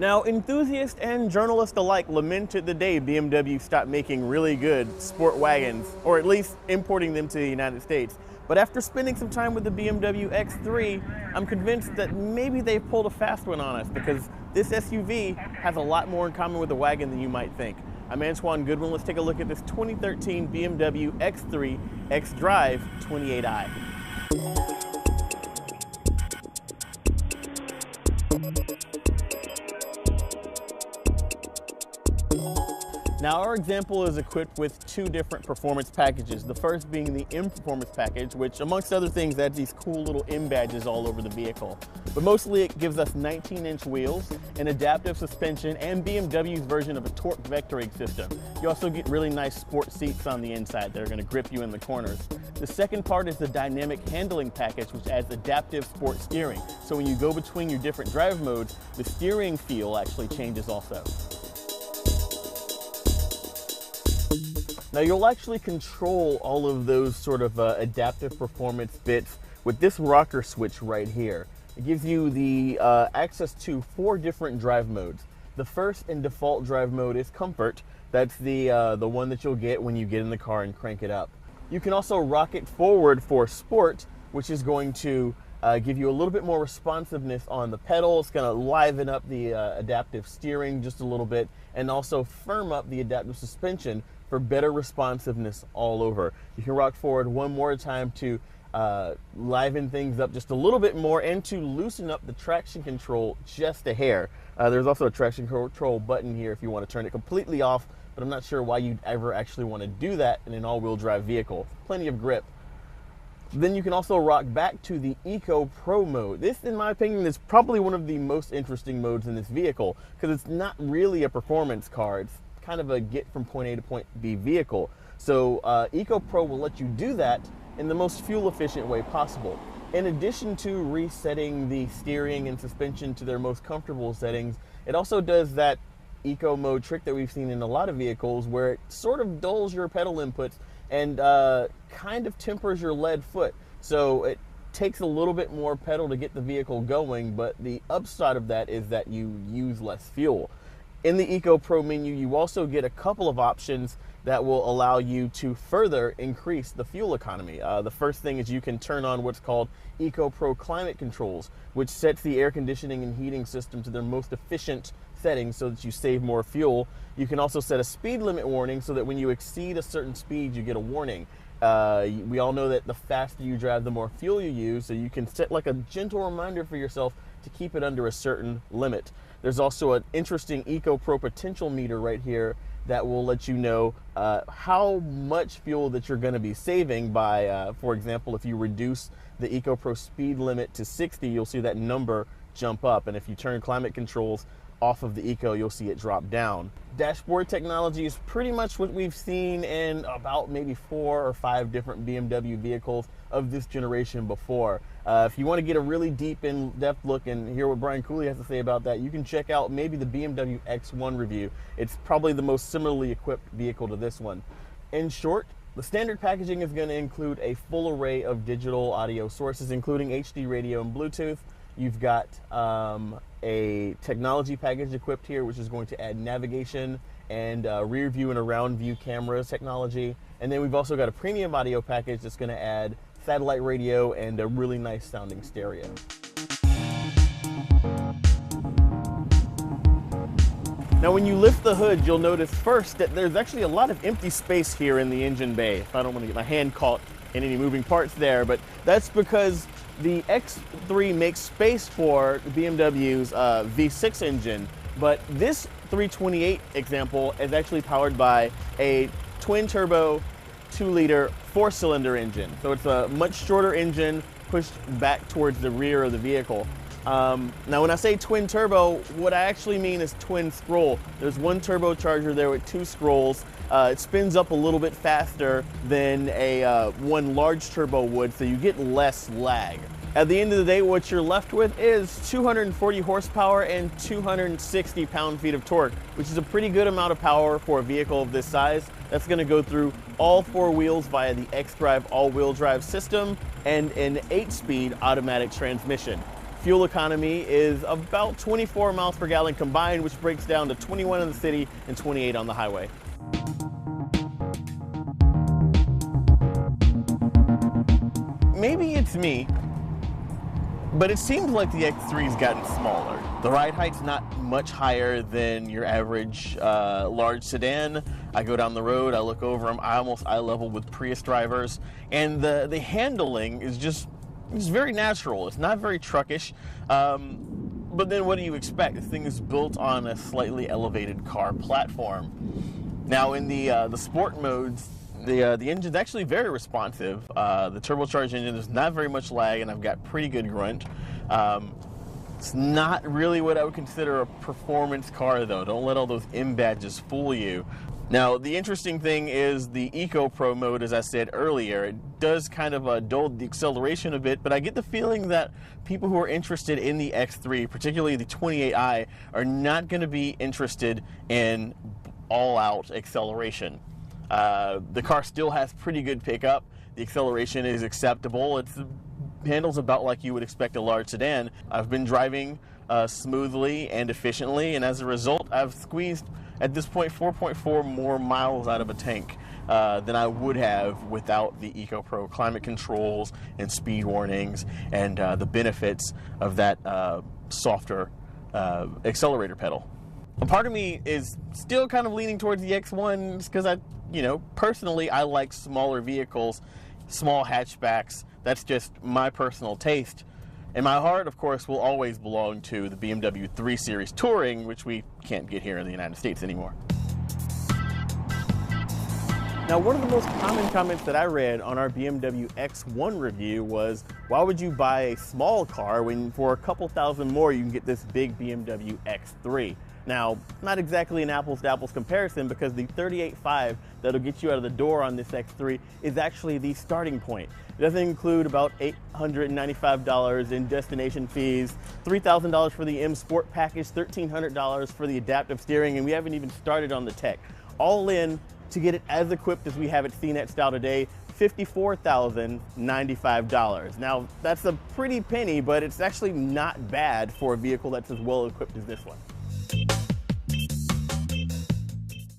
Now, enthusiasts and journalists alike lamented the day BMW stopped making really good sport wagons, or at least importing them to the United States. But after spending some time with the BMW X3, I'm convinced that maybe they've pulled a fast one on us, because this SUV has a lot more in common with a wagon than you might think. I'm Antoine Goodwin. Let's take a look at this 2013 BMW X3 xDrive28i. Now, our example is equipped with two different performance packages. The first being the M Performance package, which amongst other things adds these cool little M badges all over the vehicle. But mostly it gives us 19-inch wheels, an adaptive suspension, and BMW's version of a torque vectoring system. You also get really nice sport seats on the inside that are going to grip you in the corners. The second part is the dynamic handling package, which adds adaptive sport steering. So when you go between your different drive modes, the steering feel actually changes also. Now, you'll actually control all of those sort of adaptive performance bits with this rocker switch right here. It gives you the access to 4 different drive modes. The first and default drive mode is Comfort. That's the one that you'll get when you get in the car and crank it up. You can also rock it forward for Sport, which is going to give you a little bit more responsiveness on the pedal. It's going to liven up the adaptive steering just a little bit, and also firm up the adaptive suspension for better responsiveness all over. You can rock forward one more time to liven things up just a little bit more and to loosen up the traction control just a hair. There's also a traction control button here if you want to turn it completely off, but I'm not sure why you'd ever actually want to do that in an all-wheel drive vehicle. Plenty of grip. Then you can also rock back to the Eco Pro mode. This, in my opinion, is probably one of the most interesting modes in this vehicle, because it's not really a performance car. It's kind of a get from point A to point B vehicle. So Eco Pro will let you do that in the most fuel efficient way possible. In addition to resetting the steering and suspension to their most comfortable settings, it also does that Eco mode trick that we've seen in a lot of vehicles, where it sort of dulls your pedal inputs and kind of tempers your lead foot. So it takes a little bit more pedal to get the vehicle going, but the upside of that is that you use less fuel. In the Eco Pro menu, you also get a couple of options that will allow you to further increase the fuel economy. The first thing is you can turn on what's called Eco Pro climate controls, which sets the air conditioning and heating system to their most efficient settings so that you save more fuel. You can also set a speed limit warning so that when you exceed a certain speed, you get a warning. We all know that the faster you drive, the more fuel you use, so you can set like a gentle reminder for yourself to keep it under a certain limit. There's also an interesting Eco Pro potential meter right here that will let you know how much fuel that you're going to be saving by, for example, if you reduce the Eco Pro speed limit to 60, you'll see that number jump up. And if you turn climate controls off of the Eco, you'll see it drop down. Dashboard technology is pretty much what we've seen in about maybe 4 or 5 different BMW vehicles of this generation before. If you want to get a really deep in-depth look and hear what Brian Cooley has to say about that, you can check out maybe the BMW X1 review. It's probably the most similarly equipped vehicle to this one. In short, the standard packaging is going to include a full array of digital audio sources, including HD radio and Bluetooth. You've got a technology package equipped here, which is going to add navigation and rear view and around view cameras technology. And then we've also got a premium audio package that's going to add satellite radio and a really nice sounding stereo. Now, when you lift the hood, you'll notice first that there's actually a lot of empty space here in the engine bay. If I don't want to get my hand caught in any moving parts there, but that's because the X3 makes space for BMW's V6 engine, but this 328 example is actually powered by a twin-turbo 2-liter 4-cylinder engine. So it's a much shorter engine pushed back towards the rear of the vehicle. Now, when I say twin turbo, what I actually mean is twin scroll. There's one turbocharger there with 2 scrolls. It spins up a little bit faster than a one large turbo would, so you get less lag. At the end of the day, what you're left with is 240 horsepower and 260 pound-feet of torque, which is a pretty good amount of power for a vehicle of this size. That's going to go through all 4 wheels via the xDrive all-wheel drive system and an 8-speed automatic transmission. Fuel economy is about 24 miles per gallon combined, which breaks down to 21 in the city and 28 on the highway. Maybe it's me, but it seems like the X3's gotten smaller. The ride height's not much higher than your average large sedan. I go down the road, I look over them, I almost eye level with Prius drivers, and the handling is just very natural. It's not very truckish, but then what do you expect? This thing is built on a slightly elevated car platform. Now in the sport modes, the engine's actually very responsive. The turbocharged engine, there's not very much lag, and I've got pretty good grunt. It's not really what I would consider a performance car, though. Don't let all those M badges fool you. Now, the interesting thing is the Eco Pro mode, as I said earlier. It does kind of dull the acceleration a bit, but I get the feeling that people who are interested in the X3, particularly the 28i, are not going to be interested in all-out acceleration. The car still has pretty good pickup. The acceleration is acceptable. It handles about like you would expect a large sedan. I've been driving smoothly and efficiently, and as a result, I've squeezed, at this point, 4.4 more miles out of a tank than I would have without the Eco Pro climate controls and speed warnings and the benefits of that softer accelerator pedal. A part of me is still kind of leaning towards the X1 because personally, I like smaller vehicles, small hatchbacks. That's just my personal taste. And my heart, of course, will always belong to the BMW 3 Series Touring, which we can't get here in the United States anymore. Now, one of the most common comments that I read on our BMW X1 review was, why would you buy a small car when for a couple thousand more you can get this big BMW X3? Now, not exactly an apples to apples comparison, because the 38.5 that'll get you out of the door on this X3 is actually the starting point. It doesn't include about $895 in destination fees, $3,000 for the M Sport package, $1,300 for the adaptive steering, and we haven't even started on the tech. All in, to get it as equipped as we have it CNET style today, $54,095. Now, that's a pretty penny, but it's actually not bad for a vehicle that's as well equipped as this one.